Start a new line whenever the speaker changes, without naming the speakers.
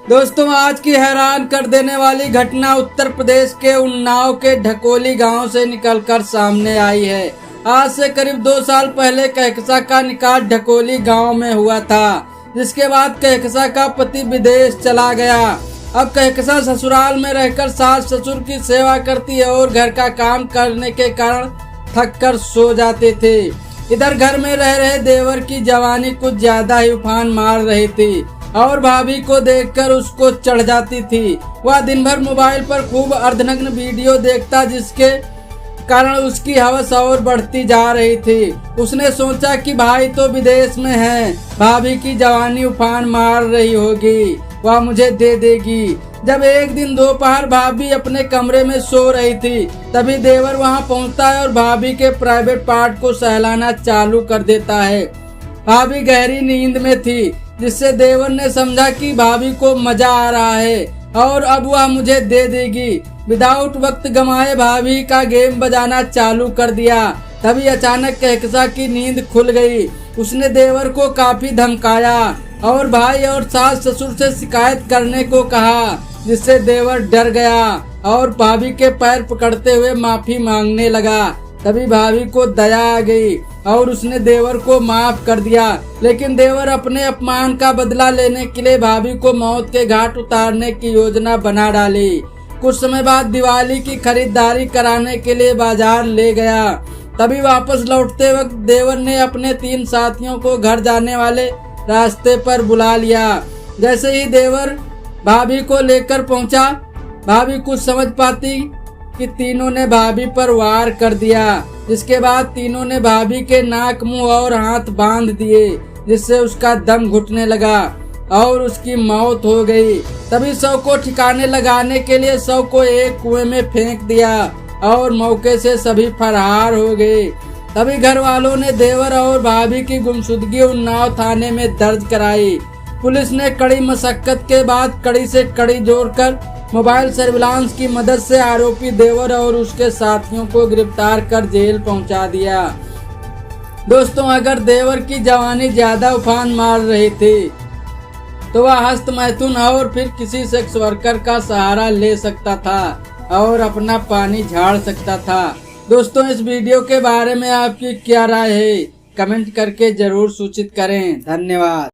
दोस्तों, आज की हैरान कर देने वाली घटना उत्तर प्रदेश के उन्नाव के ढकोली गांव से निकलकर सामने आई है। आज से करीब 2 साल पहले कहकशा का निकाह ढकोली गांव में हुआ था, जिसके बाद कहकशा का पति विदेश चला गया। अब कहकशा ससुराल में रहकर सास ससुर की सेवा करती है और घर का काम करने के कारण थक कर सो जाते थे। इधर घर में रह रहे देवर की जवानी कुछ ज्यादा ही उफान मार रही थी और भाभी को देखकर उसको चढ़ जाती थी। वह दिन भर मोबाइल पर खूब अर्धनग्न वीडियो देखता, जिसके कारण उसकी हवस और बढ़ती जा रही थी। उसने सोचा कि भाई तो विदेश में है, भाभी की जवानी उफान मार रही होगी, वह मुझे दे देगी। जब एक दिन दोपहर भाभी अपने कमरे में सो रही थी, तभी देवर वहां पहुंचता है और भाभी के प्राइवेट पार्ट को सहलाना चालू कर देता है। भाभी गहरी नींद में थी, जिससे देवर ने समझा कि भाभी को मजा आ रहा है और अब वह मुझे दे देगी। विदाउट वक्त गंवाए भाभी का गेम बजाना चालू कर दिया। तभी अचानक कहकशा की नींद खुल गई। उसने देवर को काफी धमकाया और भाई और सास ससुर से शिकायत करने को कहा, जिससे देवर डर गया और भाभी के पैर पकड़ते हुए माफी मांगने लगा। तभी भाभी को दया आ गई और उसने देवर को माफ कर दिया। लेकिन देवर अपने अपमान का बदला लेने के लिए भाभी को मौत के घाट उतारने की योजना बना डाली। कुछ समय बाद दिवाली की खरीदारी कराने के लिए बाजार ले गया। तभी वापस लौटते वक्त देवर ने अपने 3 साथियों को घर जाने वाले रास्ते पर बुला लिया। जैसे ही देवर भाभी को लेकर पहुंचा, भाभी कुछ समझ पाती कि तीनों ने भाभी पर वार कर दिया, जिसके बाद तीनों ने भाभी के नाक, मुंह और हाथ बांध दिए, जिससे उसका दम घुटने लगा और उसकी मौत हो गई। तभी शव को ठिकाने लगाने के लिए शव को एक कुएं में फेंक दिया और मौके से सभी फरार हो गए। तभी घर वालों ने देवर और भाभी की गुमशुदगी उन्नाव थाने में दर्ज कराई। पुलिस ने कड़ी मशक्कत के बाद कड़ी से कड़ी जोड़कर मोबाइल सर्विलांस की मदद से आरोपी देवर और उसके साथियों को गिरफ्तार कर जेल पहुंचा दिया। दोस्तों, अगर देवर की जवानी ज्यादा उफान मार रही थी तो वह हस्त मैथुन और फिर किसी सेक्स वर्कर का सहारा ले सकता था और अपना पानी झाड़ सकता था। दोस्तों, इस वीडियो के बारे में आपकी क्या राय है? कमेंट करके जरूर सूचित करें। धन्यवाद।